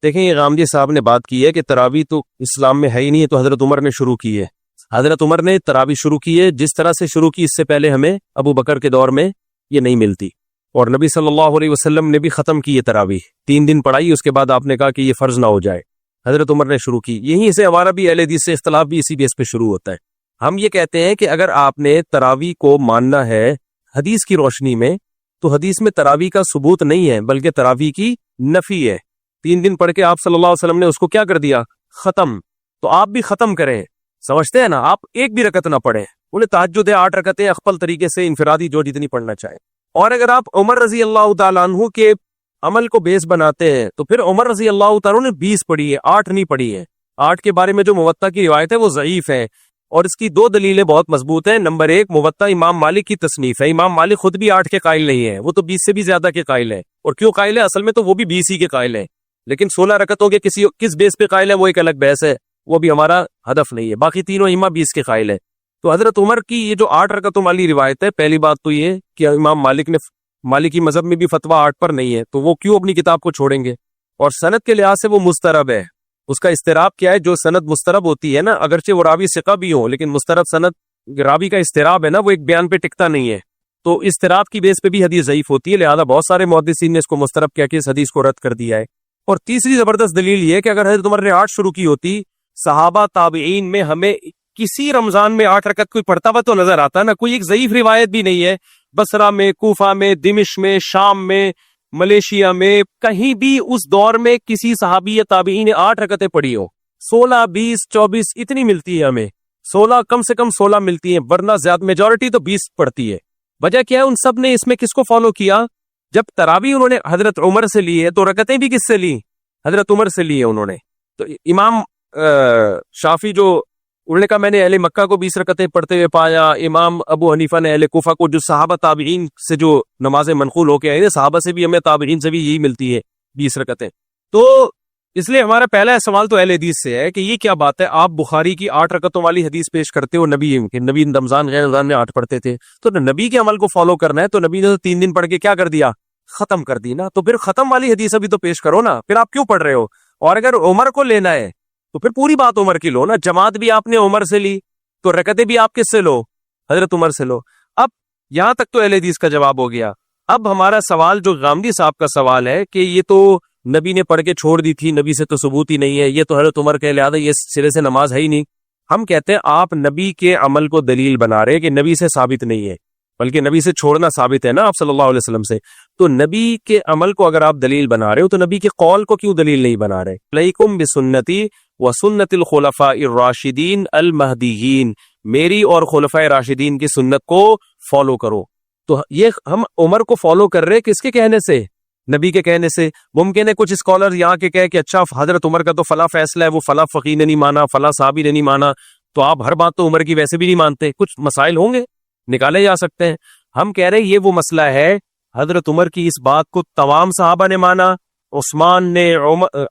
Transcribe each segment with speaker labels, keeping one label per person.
Speaker 1: دیکھیں یہ غامدی صاحب نے بات کی ہے کہ تراویح تو اسلام میں ہے ہی نہیں ہے، تو حضرت عمر نے شروع کی ہے. حضرت عمر نے تراویح شروع کی ہے، جس طرح سے شروع کی اس سے پہلے ہمیں ابو بکر کے دور میں یہ نہیں ملتی. اور نبی صلی اللہ علیہ وسلم نے بھی ختم کی ہے تراویح، 3 دن پڑھائی، اس کے بعد آپ نے کہا کہ یہ فرض نہ ہو جائے. حضرت عمر نے شروع کی. یہیں سے ہمارا بھی اہل حدیث سے اختلاف بھی اسی بیس پہ شروع ہوتا ہے. ہم یہ کہتے ہیں کہ اگر آپ نے تراویح کو ماننا ہے حدیث کی روشنی میں، تو حدیث میں تراویح کا ثبوت نہیں ہے بلکہ تراویح کی نفی ہے. 3 دن پڑھ کے آپ صلی اللہ علیہ وسلم نے اس کو کیا کر دیا؟ ختم. تو آپ بھی ختم کریں. سمجھتے ہیں نا؟ آپ ایک بھی رکعت نہ پڑھیں. انہیں تہجد ہے 8 رکعتیں اخفل طریقے سے انفرادی جو جتنی پڑھنا چاہیں. اور اگر آپ عمر رضی اللہ تعالیٰ عنہ کے عمل کو بیس بناتے ہیں تو پھر عمر رضی اللہ تعالیٰ نے 20 پڑھی ہے، 8 نہیں پڑھی ہے. 8 کے بارے میں جو موطا کی روایت ہے وہ ضعیف ہے، اور اس کی 2 دلیلیں بہت مضبوط ہیں. نمبر 1، موطا امام مالک کی تصنیف ہے. امام مالک خود بھی 8 کے قائل نہیں ہے، وہ تو 20 سے بھی زیادہ کے قائل ہے. اور کیوں قائل ہے؟ اصل میں تو وہ بھی 20 ہی کے قائل ہے، لیکن 16 رکعتوں کے کس بیس پہ قائل ہے وہ ایک الگ بحث ہے، وہ بھی ہمارا ہدف نہیں ہے. باقی تینوں امام 20 کے قائل ہے. تو حضرت عمر کی یہ جو 8 رکعتوں والی روایت ہے، پہلی بات تو یہ کہ امام مالک نے مالکی مذہب میں بھی فتویٰ 8 پر نہیں ہے، تو وہ کیوں اپنی کتاب کو چھوڑیں گے؟ اور سند کے لحاظ سے وہ مسترب ہے. اس کا استراب کیا ہے؟ جو سند مسترب ہوتی ہے نا، اگرچہ وہ راوی ثقہ بھی ہو، لیکن مسترب سند راوی کا استراب ہے نا، وہ ایک بیان پہ ٹکتا نہیں ہے، تو استراب کی بیس پہ بھی حدیث ضعیف ہوتی ہے. لہذا بہت سارے محدثین نے اس کو مسترب کہہ کے اس حدیث کو رد کر دیا ہے. اور تیسری زبردست دلیل یہ ہے کہ اگر حضرت عمر نے 8 شروع کی ہوتی، صحابہ تابعین میں ہمیں کسی رمضان میں 8 رکعت کوئی پڑھتا ہوا تو نظر آتا نا. کوئی ایک ضعیف روایت بھی نہیں ہے بصرہ میں، کوفہ میں، دمشق میں، شام میں، ملیشیا میں، کہیں بھی اس دور میں کسی صحابی یا تابعین نے 8 رکعتیں پڑھی ہو. 16، 20، 24 اتنی ملتی ہے ہمیں. 16 کم سے کم 16 ملتی ہیں، ورنہ زیادہ میجورٹی تو 20 پڑھتی ہے. وجہ کیا ہے؟ ان سب نے اس میں کس کو فالو کیا؟ جب تراویح انہوں نے حضرت عمر سے لی ہے تو رکعتیں بھی کس سے لی؟ حضرت عمر سے لی ہے انہوں نے. تو امام شافعی جو انہوں نے کہا میں نے اہل مکہ کو 20 رکعتیں پڑھتے ہوئے پایا، امام ابو حنیفہ نے اہل کوفہ کو، جو صحابہ تابعین سے جو نمازیں منقول ہو کے آئی ہیں، صحابہ سے بھی ہمیں تابعین سے بھی یہی ملتی ہے 20 رکعتیں. تو اس لیے ہمارا پہلا سوال تو اہل حدیث سے ہے کہ یہ کیا بات ہے؟ آپ بخاری کی 8 رکعتوں والی حدیث پیش کرتے ہو نبی رمضان غیر رمضان میں 8 پڑھتے تھے، تو نبی کے عمل کو فالو کرنا ہے تو نبی نے تو 3 دن پڑھ کے کیا کر دیا؟ ختم کر دی نا. تو پھر ختم والی حدیث ابھی تو پیش کرو نا، پھر آپ کیوں پڑھ رہے ہو؟ اور اگر عمر کو لینا ہے تو پھر پوری بات عمر کی لو نا. جماعت بھی آپ نے عمر سے لی تو رکعتیں بھی آپ کس سے لو؟ حضرت عمر سے لو. اب یہاں تک تو اہل حدیث کا جواب ہو گیا. اب ہمارا سوال جو غامدی صاحب کا سوال ہے کہ یہ تو نبی نے پڑھ کے چھوڑ دی تھی، نبی سے تو ثبوت ہی نہیں ہے، یہ تو حضرت عمر کے لحاظ یہ سرے سے نماز ہے ہی نہیں. ہم کہتے ہیں آپ نبی کے عمل کو دلیل بنا رہے کہ نبی سے ثابت نہیں ہے، بلکہ نبی سے چھوڑنا ثابت ہے نا آپ صلی اللہ علیہ وسلم سے. تو نبی کے عمل کو اگر آپ دلیل بنا رہے ہو تو نبی کے قول کو کیوں دلیل نہیں بنا رہے؟ علیکم بسنتی وسنت الخلفاء الراشدین المہدیین، میری اور خلفائے راشدین کی سنت کو فالو کرو. تو یہ ہم عمر کو فالو کر رہے کس کے کہنے سے؟ نبی کے کہنے سے. ممکن ہے کچھ اسکالر یہاں کے کہے کہ اچھا حضرت عمر کا تو فلاں فیصلہ ہے، وہ فلاں فقیہ نے نہیں مانا، فلاں صحابی نے نہیں مانا، تو آپ ہر بات تو عمر کی ویسے بھی نہیں مانتے. کچھ مسائل ہوں گے نکالے جا سکتے ہیں. ہم کہہ رہے یہ وہ مسئلہ ہے، حضرت عمر کی اس بات کو تمام صحابہ نے مانا، عثمان نے،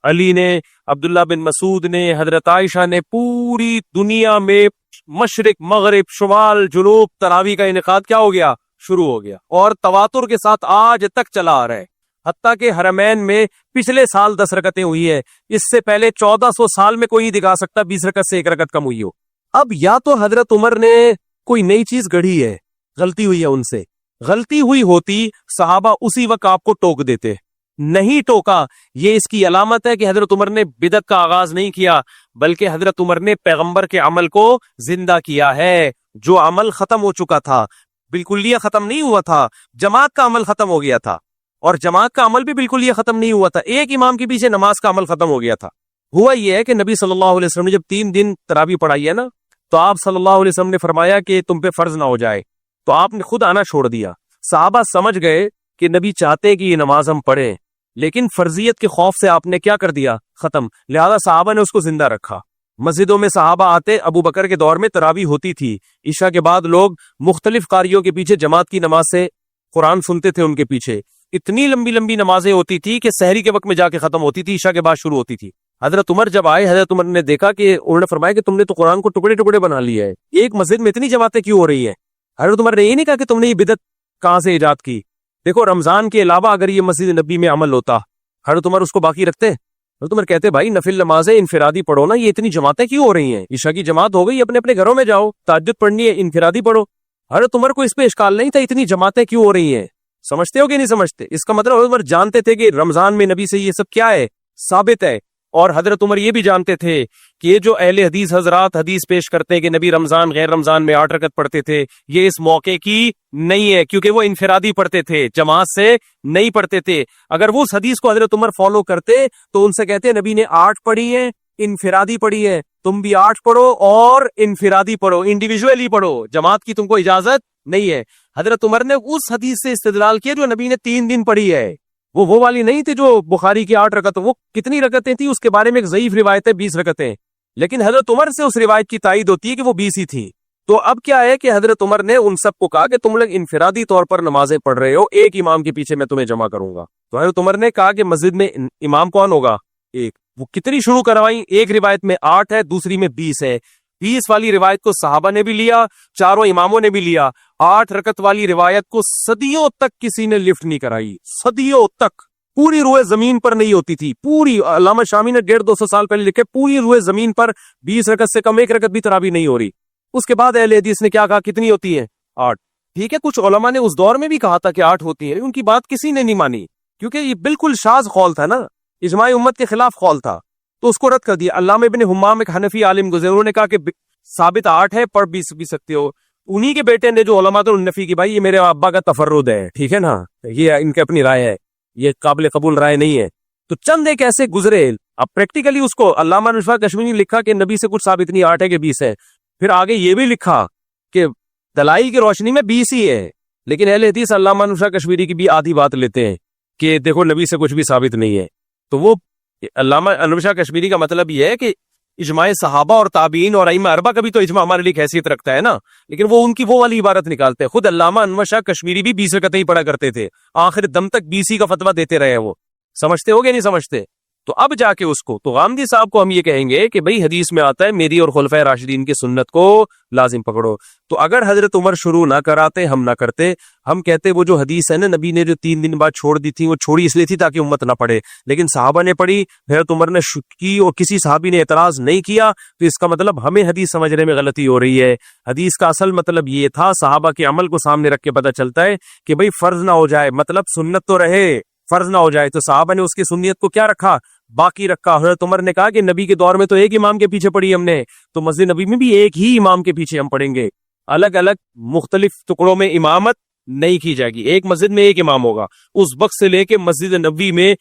Speaker 1: علی نے، عبداللہ بن مسعود نے، حضرت عائشہ نے، پوری دنیا میں مشرق مغرب شمال جنوب تراویح کا انعقاد کیا ہو گیا؟ شروع ہو گیا، اور تواتر کے ساتھ آج تک چلا آ رہا ہے. حتیٰ کہ حرمین میں پچھلے سال 10 رکعتیں ہوئی ہے، اس سے پہلے 1400 سال میں کوئی نہیں دکھا سکتا 20 رکعت سے 1 رکعت کم ہوئی ہو. اب یا تو حضرت عمر نے کوئی نئی چیز گڑھی ہے، غلطی ہوئی ہے ان سے. غلطی ہوئی ہوتی صحابہ اسی وقت آپ کو ٹوک دیتے، نہیں ٹوکا. یہ اس کی علامت ہے کہ حضرت عمر نے بدعت کا آغاز نہیں کیا، بلکہ حضرت عمر نے پیغمبر کے عمل کو زندہ کیا ہے. جو عمل ختم ہو چکا تھا، بالکل یہ ختم نہیں ہوا تھا، جماعت کا عمل ختم ہو گیا تھا، اور جماعت کا عمل بھی بالکل یہ ختم نہیں ہوا تھا، ایک امام کے پیچھے نماز کا عمل ختم ہو گیا تھا. ہوا یہ ہے کہ نبی صلی اللہ علیہ وسلم نے جب 3 دن تراویح پڑھائی ہے نا، تو آپ صلی اللہ علیہ وسلم نے فرمایا کہ تم پہ فرض نہ ہو جائے، تو آپ نے خود آنا چھوڑ دیا. صحابہ سمجھ گئے کہ نبی چاہتے کہ یہ نماز ہم پڑھیں، لیکن فرضیت کے خوف سے آپ نے کیا کر دیا؟ ختم. لہذا صحابہ نے اس کو زندہ رکھا. مسجدوں میں صحابہ آتے، ابو بکر کے دور میں تراویح ہوتی تھی، عشاء کے بعد لوگ مختلف قاریوں کے پیچھے جماعت کی نماز سے قرآن سنتے تھے، ان کے پیچھے اتنی لمبی لمبی نمازیں ہوتی تھی کہ سحری کے وقت میں جا کے ختم ہوتی تھی، عشاء کے بعد شروع ہوتی تھی. حضرت عمر جب آئے، حضرت عمر نے دیکھا کہ انہوں نے فرمایا کہ تم نے تو قرآن کو ٹکڑے ٹکڑے بنا لیا ہے، ایک مسجد میں اتنی جماعتیں کیوں ہو رہی ہیں؟ حضرت عمر نے یہ نہیں کہا کہ تم نے یہ بدعت کہاں سے ایجاد کی. دیکھو رمضان کے علاوہ اگر یہ مسجد نبی میں عمل ہوتا، حضرت عمر اس کو باقی رکھتے؟ حضرت عمر کہتے بھائی نفل نمازیں انفرادی پڑھو نا، یہ اتنی جماعتیں کیوں ہو رہی ہیں؟ عشاء کی جماعت ہو گئی، اپنے اپنے گھروں میں جاؤ، تہجد پڑھنی ہے انفرادی پڑھو۔ حضرت عمر کو اس پہ اشکال نہیں تھا اتنی جماعتیں کیوں ہو رہی ہیں، سمجھتے ہو کہ نہیں سمجھتے؟ اس کا مطلب حضرت عمر جانتے تھے کہ رمضان میں نبی سے یہ سب کیا ہے، ثابت ہے۔ اور حضرت عمر یہ بھی جانتے تھے کہ یہ جو اہل حدیث حضرات حدیث پیش کرتے ہیں کہ نبی رمضان غیر رمضان میں 8 رکعت پڑھتے تھے، یہ اس موقع کی نہیں ہے، کیونکہ وہ انفرادی پڑھتے تھے، جماعت سے نہیں پڑھتے تھے۔ اگر وہ اس حدیث کو حضرت عمر فالو کرتے تو ان سے کہتے نبی نے 8 پڑھی ہے، انفرادی پڑھی ہے، تم بھی 8 پڑھو اور انفرادی پڑھو، انڈیویجولی پڑھو، جماعت کی تم کو اجازت نہیں ہے۔ حضرت عمر نے اس حدیث سے استدلال کیا جو نبی نے 3 دن پڑھی ہے، وہ والی نہیں تھی جو بخاری کی 8 رکعت، وہ کتنی رکعتیں تھی اس کے بارے میں ایک ضعیف روایت ہے 20 رکعتیں، لیکن حضرت عمر سے اس روایت کی تائید ہوتی ہے کہ وہ 20 ہی تھی۔ تو اب کیا ہے کہ حضرت عمر نے ان سب کو کہا کہ تم لوگ انفرادی طور پر نمازیں پڑھ رہے ہو، ایک امام کے پیچھے میں تمہیں جمع کروں گا۔ تو حضرت عمر نے کہا کہ مسجد میں امام کون ہوگا؟ ایک۔ وہ کتنی شروع کروائیں؟ ایک روایت میں 8 ہے، دوسری میں 20 ہے۔ 20 والی روایت کو صحابہ نے بھی لیا، چاروں اماموں نے بھی لیا۔ 8 رکعت والی روایت کو صدیوں تک کسی نے لفٹ نہیں کرائی، صدیوں تک، پوری روئے زمین پر نہیں ہوتی تھی، پوری۔ علامہ شامی نے 150-200 سال پہلے لکھے پوری روئے زمین پر 20 رکعت سے کم ایک رکعت بھی تراویح نہیں ہو رہی۔ اس کے بعد اہل حدیث نے کیا کہا، کتنی ہوتی ہے؟ 8۔ ٹھیک ہے، کچھ علماء نے اس دور میں بھی کہا تھا کہ 8 ہوتی ہیں، ان کی بات کسی نے نہیں مانی، کیونکہ یہ بالکل شاذ قول تھا نا، اجماع امت کے خلاف قول تھا، تو اس کو رد کر دیا۔ علامہ ابن حمام ایک حنفی عالم گزرے، انہوں نے کہا کہ ثابت 8 ہے، پڑھ بھی سکتے ہو۔ انہی کے بیٹے نے جو علماء تھے نفی کی، بھائی یہ میرے ابا کا تفرد ہے، ٹھیک ہے نا، یہ ان کی اپنی رائے ہے، یہ قابل قبول رائے نہیں ہے۔ تو چند ایک ایسے گزرے، اب پریکٹیکلی اس کو علامہ نشفا کشمیری نے لکھا کہ نبی سے کچھ ثابت نہیں، 8 ہے کہ 20 ہے۔ پھر آگے یہ بھی لکھا کہ دلائل کی روشنی میں 20 ہی ہے، لیکن اہل حدیث علامہ نشفا کشمیری کی بھی آدھی بات لیتے ہیں کہ دیکھو نبی سے کچھ بھی ثابت نہیں ہے۔ تو وہ علامہ نشفا کشمیری کا مطلب یہ ہے کہ اجماع صحابہ اور تابعین اور ائمہ اربعہ کا بھی تو اجماع ہمارے لیے حیثیت رکھتا ہے نا، لیکن وہ ان کی وہ والی عبارت نکالتے ہیں۔ خود علامہ انور شاہ کشمیری بھی 20 رکعتیں ہی پڑھا کرتے تھے، آخر دم تک 20 ہی کا فتویٰ دیتے رہے وہ، سمجھتے ہو گے نہیں سمجھتے؟ تو اب جا کے اس کو تو غامدی صاحب کو ہم یہ کہیں گے کہ بھئی حدیث میں آتا ہے میری اور خلفائے راشدین کی سنت کو لازم پکڑو۔ تو اگر حضرت عمر شروع نہ کراتے، ہم نہ کرتے، ہم کہتے وہ جو حدیث ہے نا نبی نے جو 3 دن بعد چھوڑ دی تھی، وہ چھوڑی اس لیے تھی تاکہ امت نہ پڑھے، لیکن صحابہ نے پڑھی، حضرت عمر نے کی اور کسی صحابی نے اعتراض نہیں کیا، تو اس کا مطلب ہمیں حدیث سمجھنے میں غلطی ہو رہی ہے۔ حدیث کا اصل مطلب یہ تھا، صحابہ کے عمل کو سامنے رکھ کے پتہ چلتا ہے کہ بھئی فرض نہ ہو جائے، مطلب سنت تو رہے، فرض نہ ہو جائے۔ تو صحابہ نے اس کی سنیت کو کیا رکھا؟ باقی رکھا۔ حضرت عمر نے کہا کہ نبی کے دور میں تو ایک امام کے پیچھے پڑھی ہم نے، تو مسجد نبی میں بھی ایک ہی امام کے پیچھے ہم پڑھیں گے، الگ الگ مختلف ٹکڑوں میں امامت نہیں کی جائے گی، ایک مسجد میں ایک امام ہوگا۔ اس وقت سے لے کے مسجد نبوی میں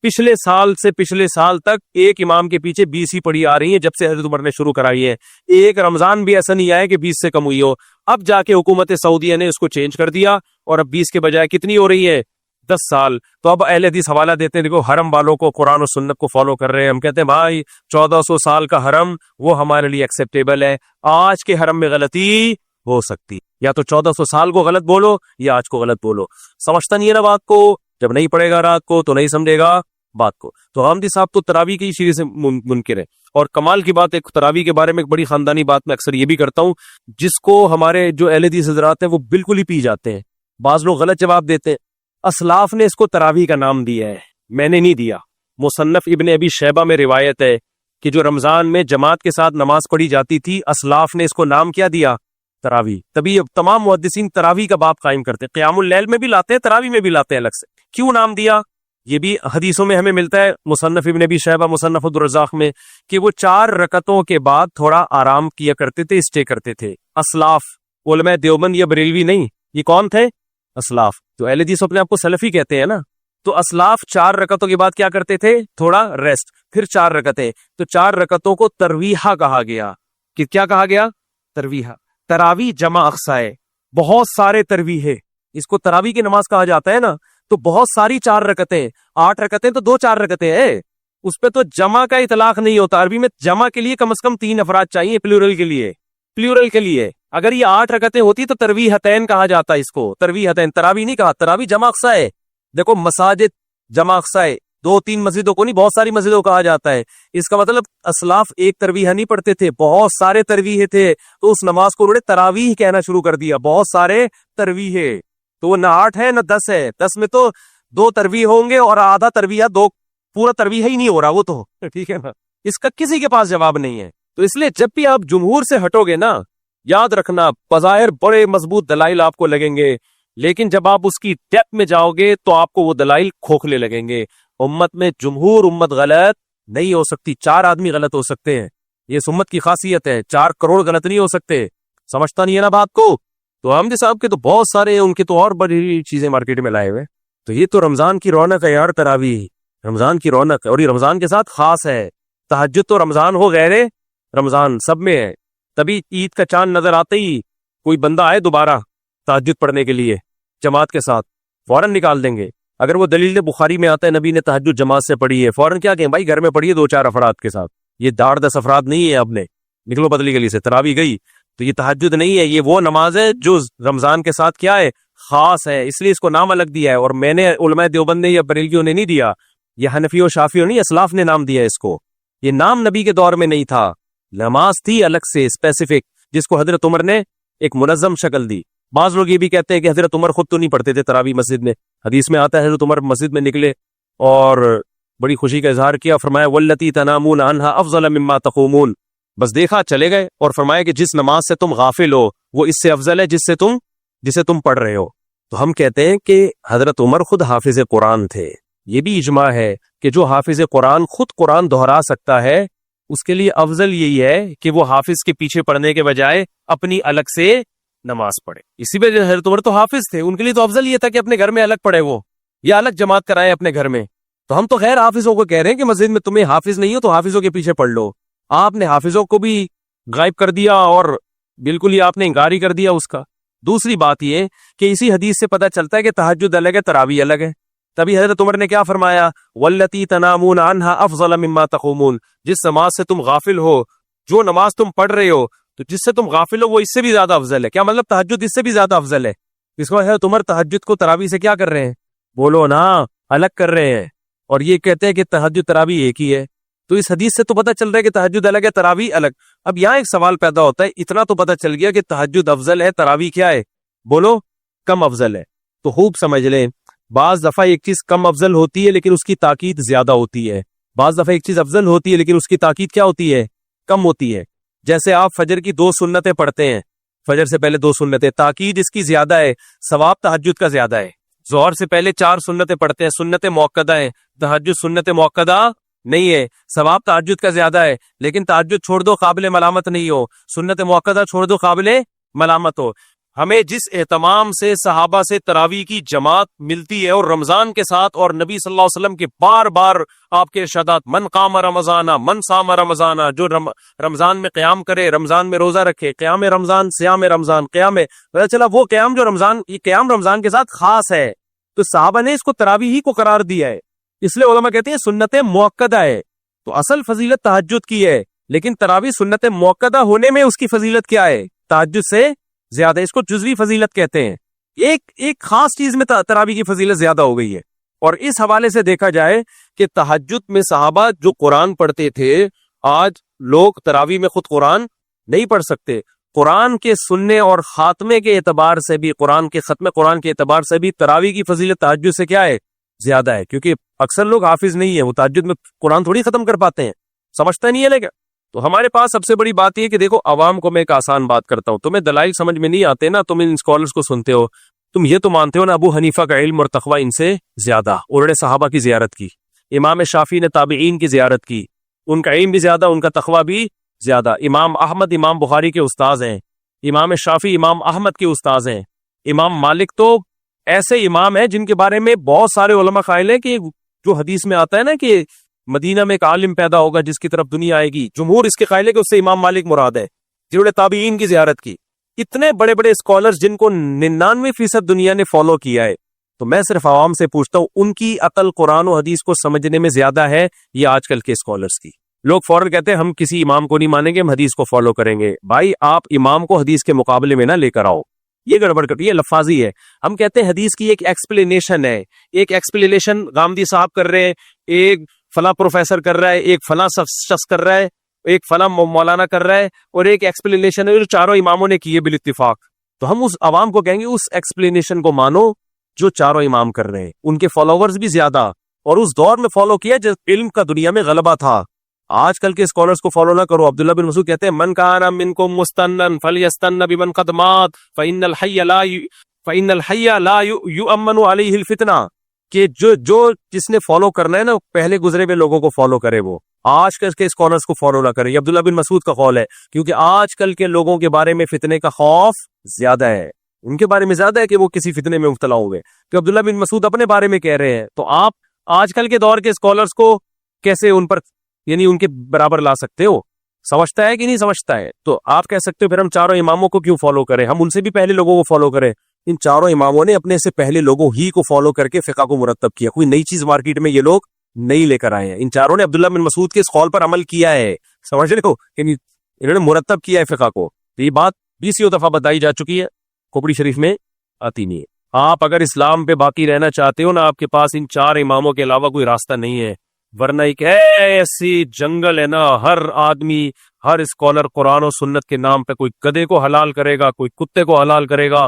Speaker 1: پچھلے سال سے پچھلے سال تک ایک امام کے پیچھے 20 ہی پڑھی آ رہی ہیں، جب سے حضرت عمر نے شروع کرائی ہے۔ ایک رمضان بھی ایسا نہیں آیا کہ 20 سے کم ہوئی ہو۔ اب جا کے حکومت سعودیہ نے اس کو چینج کر دیا اور اب 20 کے بجائے کتنی ہو رہی ہے؟ 10 سال۔ تو اب اہل حدیث حوالہ دیتے ہیں، دیکھو حرم والوں کو قرآن و سنت کو فالو کر رہے ہیں، ہم کہتے ہیں بھائی 1400 سال کا حرم وہ ہمارے لیے ایکسیپٹیبل ہے، آج کے حرم میں غلطی ہو سکتی، یا تو 1400 سال کو غلط بولو یا آج کو غلط بولو۔ سمجھتا نہیں ہے نا بات کو، جب نہیں پڑھے گا رات کو تو نہیں سمجھے گا بات کو۔ تو غامدی صاحب تو تراویح کی شیوے سے منکر ہے۔ اور کمال کی بات ایک تراویح کے بارے میں ایک بڑی خاندانی بات میں اکثر یہ بھی کرتا ہوں، جس کو ہمارے جو اہل حدیث حضرات ہیں وہ بالکل ہی پی جاتے ہیں، بعض لوگ غلط جواب دیتے ہیں۔ اسلاف نے اس کو تراویح کا نام دیا ہے، میں نے نہیں دیا۔ مصنف ابن ابی شیبہ میں روایت ہے کہ جو رمضان میں جماعت کے ساتھ نماز پڑھی جاتی تھی، اسلاف نے اس کو نام کیا دیا؟ تراویح۔ تبھی اب تمام محدثین تراویح کا باب قائم کرتے ہیں، قیام اللیل میں بھی لاتے ہیں، تراویح میں بھی لاتے ہیں الگ سے۔ کیوں نام دیا؟ یہ بھی حدیثوں میں ہمیں ملتا ہے، مصنف ابن ابی شیبہ، مصنف عبدالرزاق میں، کہ وہ 4 رکعتوں کے بعد تھوڑا آرام کیا کرتے تھے، اسٹے کرتے تھے۔ اسلاف علماء دیوبند یا بریلوی نہیں، یہ کون تھے؟ اسلاف۔ تو اہل حدیث اپنے آپ کو سلفی کہتے ہیں نا، تو اسلاف 4 رکعتوں کے بعد کیا کرتے تھے؟ تھوڑا ریسٹ، پھر 4 رکعتیں۔ تو 4 رکعتوں کو ترویحہ کہا گیا۔ کہ کیا کہا گیا؟ ترویحہ۔ تراویح جمع اقصا ہے، بہت سارے ترویح ہے، اس کو تراویح کی نماز کہا جاتا ہے نا۔ تو بہت ساری 4 رکعتیں، 8 رکعتیں تو 2-4 رکعتیں ہیں، اس پہ تو جمع کا اطلاق نہیں ہوتا۔ عربی میں جمع کے لیے کم از کم 3 افراد چاہیے، پلورل کے لیے، پلورل کے لیے۔ اگر یہ 8 رکعتیں ہوتی تو ترویحتین کہا جاتا ہے اس کو، ترویحتین، تراویح نہیں کہا۔ تراویح جمع اقصا ہے، دیکھو مساجد جمع اقصا ہے، 2-3 مسجدوں کو نہیں، بہت ساری مسجدوں کہا جاتا ہے۔ اس کا مطلب اسلاف ایک ترویح نہیں پڑھتے تھے، بہت سارے ترویح تھے، تو اس نماز کو انہوں نے تراویح کہنا شروع کر دیا، بہت سارے ترویح ہے۔ تو وہ نہ 8 ہے نہ 10 ہے، 10 میں تو 2 ترویح ہوں گے اور آدھا ترویح 2 پورا ترویح ہی نہیں ہو رہا وہ تو، ٹھیک ہے نا، اس کا کسی کے پاس جواب نہیں ہے. تو اس لیے جب بھی آپ جمہور سے ہٹو گے نا، یاد رکھنا بظاہر بڑے مضبوط دلائل آپ کو لگیں گے، لیکن جب آپ اس کی ڈیپتھ میں جاؤ گے تو آپ کو وہ دلائل کھوکھلے لگیں گے. امت میں جمہور امت غلط نہیں ہو سکتی، 4 آدمی غلط ہو سکتے ہیں، یہ اس امت کی خاصیت ہے. 4 کروڑ غلط نہیں ہو سکتے. سمجھتا نہیں ہے نا بات کو؟ تو احمد صاحب کے تو بہت سارے ہیں، ان کے تو اور بڑی چیزیں مارکیٹ میں لائے ہوئے. تو یہ تو رمضان کی رونق ہے یار، تراویح رمضان کی رونق ہے، اور یہ رمضان کے ساتھ خاص ہے. تہجد تو رمضان ہو غیر رمضان سب میں ہے. تبھی عید کا چاند نظر آتے ہی کوئی بندہ آئے دوبارہ تہجد پڑھنے کے لیے جماعت کے ساتھ، فوراً نکال دیں گے. اگر وہ دلیل بخاری میں آتا ہے نبی نے تہجد جماعت سے پڑھی ہے، فوراً کیا کہیں بھائی گھر میں پڑھیے 2-4 افراد کے ساتھ. یہ 10 افراد نہیں ہے، اب نے نکلو بدلی گلی سے، تراویح گئی. تو یہ تہجد نہیں ہے، یہ وہ نماز ہے جو رمضان کے ساتھ کیا ہے، خاص ہے. اس لیے اس کو نام الگ دیا ہے، اور میں نے علماء دیوبند نے یا بریلویوں نے نہیں دیا، یہ حنفی و شافیوں نہیں، اسلاف نے نام دیا ہے اس کو. یہ نام نبی کے دور میں نہیں تھا، نماز تھی الگ سے اسپیسیفک، جس کو حضرت عمر نے ایک منظم شکل دی. بعض لوگ یہ بھی کہتے ہیں کہ حضرت عمر خود تو نہیں پڑھتے تھے تراویح مسجد میں. حدیث میں آتا ہے حضرت عمر مسجد میں نکلے اور بڑی خوشی کا اظہار کیا، فرمایا واللتی تنامون عنہا افضل مما تقومون، بس دیکھا چلے گئے، اور فرمایا کہ جس نماز سے تم غافل ہو وہ اس سے افضل ہے جسے تم پڑھ رہے ہو. تو ہم کہتے ہیں کہ حضرت عمر خود حافظ قرآن تھے. یہ بھی اجماع ہے کہ جو حافظ قرآن خود قرآن دہرا سکتا ہے اس کے لیے افضل یہی ہے کہ وہ حافظ کے پیچھے پڑھنے کے بجائے اپنی الگ سے نماز پڑھے. اسی وجہ حضرت عمر تو حافظ تھے، ان کے لیے تو افضل یہ تھا کہ اپنے گھر میں الگ پڑھے وہ، یا الگ جماعت کرائے اپنے گھر میں. تو ہم تو غیر حافظوں کو کہہ رہے ہیں کہ مسجد میں تمہیں حافظ نہیں ہو تو حافظوں کے پیچھے پڑھ لو. آپ نے حافظوں کو بھی غائب کر دیا اور بالکل ہی آپ نے انکار ہی کر دیا اس کا. دوسری بات یہ کہ اسی حدیث سے پتہ چلتا ہے کہ تہجد الگ ہے، تراویح الگ ہے. تبھی حضرت عمر نے کیا فرمایا، واللتی تنامون عنہا افضل مما تقومون، جس نماز سے تم غافل ہو، جو نماز تم پڑھ رہے ہو تو جس سے تم غافل ہو وہ اس سے بھی زیادہ افضل ہے. کیا مطلب تہجد اس سے بھی زیادہ افضل ہے. اس کو حضرت عمر تہجد کو تراویح سے کیا کر رہے ہیں، بولو نا، الگ کر رہے ہیں، اور یہ کہتے ہیں کہ تہجد تراویح ایک ہی ہے. تو اس حدیث سے تو پتہ چل رہا ہے کہ تہجد الگ ہے، تراویح الگ. اب یہاں ایک سوال پیدا ہوتا ہے، اتنا تو پتہ چل گیا کہ تہجد افضل ہے، تراویح کیا ہے، بولو کم افضل ہے. تو خوب سمجھ لیں، بعض دفعہ ایک چیز کم افضل ہوتی ہے لیکن اس کی تاکید زیادہ ہوتی ہے، بعض دفعہ ایک چیز افضل ہوتی ہے لیکن اس کی تاکید کیا ہوتی ہے، کم ہوتی ہے. جیسے آپ فجر کی 2 سنتیں پڑھتے ہیں، فجر سے پہلے 2 سنتیں، تاکید اس کی زیادہ ہے، ثواب تہجد کا زیادہ ہے. ظہر سے پہلے 4 سنتیں پڑھتے ہیں، سنت موقدہ ہیں، تہجد سنت موقدہ نہیں ہے، ثواب تہجد کا زیادہ ہے. لیکن تہجد چھوڑ دو قابل ملامت نہیں ہو، سنت موقدہ چھوڑ دو قابل ملامت ہو. ہمیں جس اہتمام سے صحابہ سے تراویح کی جماعت ملتی ہے، اور رمضان کے ساتھ، اور نبی صلی اللہ علیہ وسلم کے بار بار آپ کے ارشادات، من قام رمضانہ من صام رمضانہ، جو رمضان میں قیام کرے، رمضان میں روزہ رکھے، قیام رمضان سیام رمضان، قیام پتہ چلا وہ قیام جو رمضان، یہ قیام رمضان کے ساتھ خاص ہے. تو صحابہ نے اس کو تراویح ہی کو قرار دیا ہے، اس لیے علماء کہتے ہیں سنت موقدہ ہے. تو اصل فضیلت تہجد کی ہے، لیکن تراویح سنت موقدہ ہونے میں اس کی فضیلت کیا ہے، تہجد سے زیادہ. اس کو جزوی فضیلت کہتے ہیں، ایک خاص چیز میں تراویح کی فضیلت زیادہ ہو گئی ہے. اور اس حوالے سے دیکھا جائے کہ تہجد میں صحابہ جو قرآن پڑھتے تھے، آج لوگ تراویح میں خود قرآن نہیں پڑھ سکتے. قرآن کے سننے اور خاتمے کے اعتبار سے بھی، قرآن کے ختم قرآن کے اعتبار سے بھی تراویح کی فضیلت تہجد سے کیا ہے، زیادہ ہے. کیونکہ اکثر لوگ حافظ نہیں ہیں، وہ تہجد میں قرآن تھوڑی ختم کر پاتے ہیں، سمجھتا نہیں ہے. لیکن تو ہمارے پاس سب سے بڑی بات یہ کہ دیکھو، عوام کو میں ایک آسان بات کرتا ہوں، تمہیں دلائل سمجھ میں نہیں آتے نا، تم ان اسکالرس کو سنتے ہو، تم یہ تو مانتے ہو نا ابو حنیفہ کا علم اور تقوی ان سے زیادہ، انہوں نے صحابہ کی زیارت کی، امام شافعی نے تابعین کی زیارت کی، ان کا علم بھی زیادہ، ان کا تقوی بھی زیادہ. امام احمد امام بخاری کے استاذ ہیں، امام شافعی امام احمد کے استاذ ہیں، امام مالک تو ایسے امام ہیں جن کے بارے میں بہت سارے علماء قائل ہیں کہ جو حدیث میں آتا ہے نا کہ مدینہ میں ایک عالم پیدا ہوگا جس کی طرف دنیا آئے گی، جمہور اس کے قائل ہے کہ اس سے امام مالک مراد ہے، جنہوں نے تابعین کی زیارت کی. اتنے بڑے بڑے اسکالرز جن کو 99% دنیا نے فالو کیا ہے. تو میں صرف عوام سے پوچھتا ہوں، ان کی عقل قرآن و حدیث کو سمجھنے میں زیادہ ہے یا آج کل کے اسکالرز کی؟ لوگ فوراً کہتے ہیں ہم کسی امام کو نہیں مانیں گے، ہم حدیث کو فالو کریں گے. بھائی آپ امام کو حدیث کے مقابلے میں نہ لے کر آؤ، یہ گڑبڑ کرتی ہے، لفاظی ہے. ہم کہتے ہیں حدیث کی ایک ایکسپلینیشن ہے، ایک ایکسپلینیشن غامدی صاحب کر رہے ہیں، ایک فلاں پروفیسر کر رہا ہے، ایک فلاں شخص کر رہا ہے، ایک فلاں مولانا کر رہا ہے، اور ایک ایکسپلینیشن ہے جو چاروں اماموں نے کی ہے بالاتفاق. تو ہم اس عوام کو کہیں گے اس ایکسپلینیشن کو مانو جو چاروں امام کر رہے ہیں، ان کے فالوورز بھی زیادہ اور اس دور میں فالو کیا جب علم کا دنیا میں غلبہ تھا. آج کل کے اسکالرس کو فالو نہ کرو. عبداللہ بن مسعود کہتے ہیں من کان منکم مستنن فلیستن بمن قد مات فإن الحی لا یؤمن علیہ الفتنہ, کہ جو جس نے فالو کرنا ہے نا پہلے گزرے ہوئے لوگوں کو فالو کرے, وہ آج کل کے اسکالرس کو فالو نہ کرے. یہ عبداللہ بن مسعود کا قول ہے, کیونکہ آج کل کے لوگوں کے بارے میں فتنے کا خوف زیادہ ہے, ان کے بارے میں زیادہ ہے کہ وہ کسی فتنے میں مبتلا ہوئے. تو عبداللہ بن مسعود اپنے بارے میں کہہ رہے ہیں, تو آپ آج کل کے دور کے اسکالرس کو کیسے ان پر یعنی ان کے برابر لا سکتے ہو؟ سمجھتا ہے کہ نہیں سمجھتا ہے؟ تو آپ کہہ سکتے ہو پھر ہم چاروں اماموں کو کیوں فالو کریں, ہم ان سے بھی پہلے لوگوں کو فالو کریں. ان چاروں اماموں نے اپنے سے پہلے لوگوں ہی کو فالو کر کے فقہ کو مرتب کیا, کوئی نئی چیز مارکیٹ میں یہ لوگ نہیں لے کر آئے ہیں. ان چاروں نے عبداللہ بن مسعود کے اس قول پر عمل کیا ہے, سمجھ رہے ہو, انہوں نے مرتب کیا ہے فقہ کو. تو یہ بات 20 دفعہ بتائی جا چکی ہے, کھوپڑی شریف میں آتی نہیں ہے. آپ اگر اسلام پہ باقی رہنا چاہتے ہو نا, آپ کے پاس ان 4 اماموں کے علاوہ کوئی راستہ نہیں ہے, ورنہ ایک ایسی جنگل ہے نا, ہر آدمی ہر اسکالر قرآن و سنت کے نام پہ کوئی گدھے کو حلال کرے گا, کوئی کتے کو حلال کرے گا,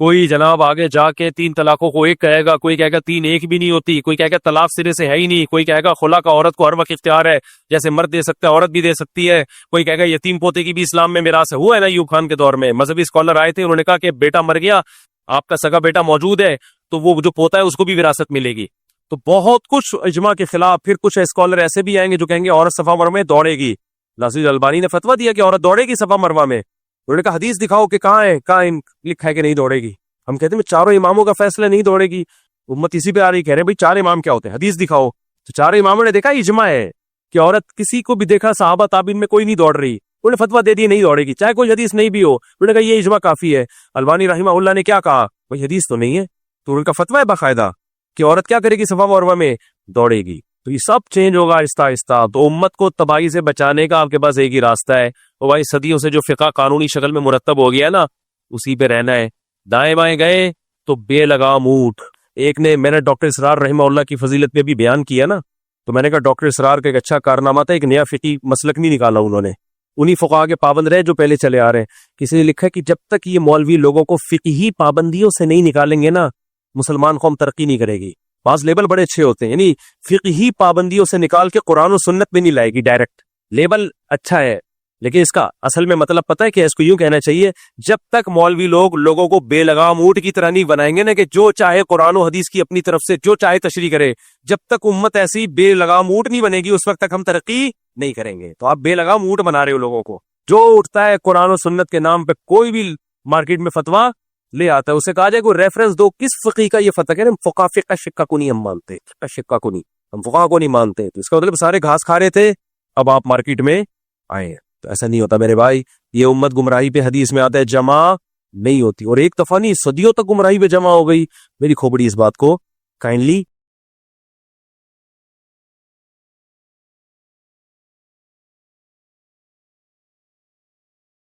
Speaker 1: کوئی جناب آگے جا کے 3 طلاقوں کو ایک کہے گا, کوئی کہے گا 3 ایک بھی نہیں ہوتی, کوئی کہے گا طلاق سرے سے ہے ہی نہیں, کوئی کہے گا خلا کا عورت کو ہر وقت اختیار ہے, جیسے مرد دے سکتا ہے عورت بھی دے سکتی ہے, کوئی کہے گا یتیم پوتے کی بھی اسلام میں میراث ہے. ہوا ہے نا ایوب خان کے دور میں مذہبی اسکالر آئے تھے, انہوں نے کہا کہ بیٹا مر گیا, آپ کا سگا بیٹا موجود ہے, تو وہ جو پوتا ہے اس کو بھی وراثت ملے گی. تو بہت کچھ اجماع کے خلاف. پھر کچھ اسکالر ایسے بھی آئیں گے جو کہیں گے عورت صفا مروا میں دوڑے گی. ناصر البانی نے فتویٰ دیا کہ عورت دوڑے گی صفا مروا میں, انہوں نے کہا حدیث دکھاؤ کہ کہاں ہے, کہاں لکھا ہے کہ نہیں دوڑے گی. ہم کہتے ہیں 4 اماموں کا فیصلہ نہیں دوڑے گی, امت اسی پہ آ رہی, کہہ رہے بھائی 4 امام کیا ہوتے ہیں, حدیث دکھاؤ. تو 4 اماموں نے دیکھا اجماع ہے کہ عورت کسی کو بھی دیکھا صحابہ تابعین میں کوئی نہیں دوڑ رہی, انہوں نے فتویٰ دے دی نہیں دوڑے گی, چاہے کوئی حدیث نہیں بھی ہو. انہوں نے کہا یہ اجماع کافی ہے. البانی رحمہ اللہ نے کیا کہا, بھائی حدیث تو نہیں ہے, تو ان کا فتویٰ ہے باقاعدہ کہ عورت کیا کرے گی صفا مروا میں, دوڑے گی. تو یہ سب چینج ہوگا آہستہ آہستہ. تو امت کو تباہی سے بچانے کا آپ کے پاس ایک ہی راستہ ہے, وہ بھائی صدیوں سے جو فقہ قانونی شکل میں مرتب ہو گیا نا, اسی پہ رہنا ہے. دائیں بائیں گئے تو بے لگام اونٹ. ایک نے, میں نے ڈاکٹر اسرار رحمہ اللہ کی فضیلت پہ بھی بیان کیا نا, تو میں نے کہا ڈاکٹر اسرار کا ایک اچھا کارنامہ تھا, ایک نیا فقہی مسلک نہیں نکالا انہوں نے, انہی فقہا کے پابند رہے جو پہلے چلے آ رہے ہیں. کسی نے لکھا ہے کہ جب تک یہ مولوی لوگوں کو فقہی پابندیوں سے نہیں نکالیں گے نا, مسلمان قوم ترقی نہیں کرے گی. بعض لیبل بڑے اچھے ہوتے ہیں, یعنی فقہی پابندیوں سے نکال کے قرآن و سنت میں نہیں لائے گی, ڈائریکٹ لیبل اچھا ہے, لیکن اس کا اصل میں مطلب پتہ ہے کہ اس کو یوں کہنا چاہیے, جب تک مولوی لوگ لوگوں کو بے لگام اونٹ کی طرح نہیں بنائیں گے نا کہ جو چاہے قرآن و حدیث کی اپنی طرف سے جو چاہے تشریح کرے, جب تک امت ایسی بے لگام اونٹ نہیں بنے گی اس وقت تک ہم ترقی نہیں کریں گے. تو آپ بے لگام اونٹ بنا رہے ہو لوگوں کو, جو اٹھتا ہے قرآن و سنت کے نام پہ کوئی بھی مارکیٹ میں فتویٰ لے آتا ہے, اسے کہا جائے کوئی ریفرنس دو کس فقی کا یہ فتویٰ, کہ فقہ فقہ شکہ کو نہیں ہم مانتے, فقہ شکہ کو نہیں, ہم فقہ کو نہیں مانتے. تو اس کا مطلب سارے گھاس کھا رہے تھے, اب آپ مارکیٹ میں آئے ہیں. تو ایسا نہیں ہوتا میرے بھائی, یہ امت گمراہی پہ حدیث میں آتا ہے جمع نہیں ہوتی, اور ایک دفعہ نہیں صدیوں تک گمراہی پہ جمع ہو گئی. میری کھوپڑی اس بات کو کائنڈلی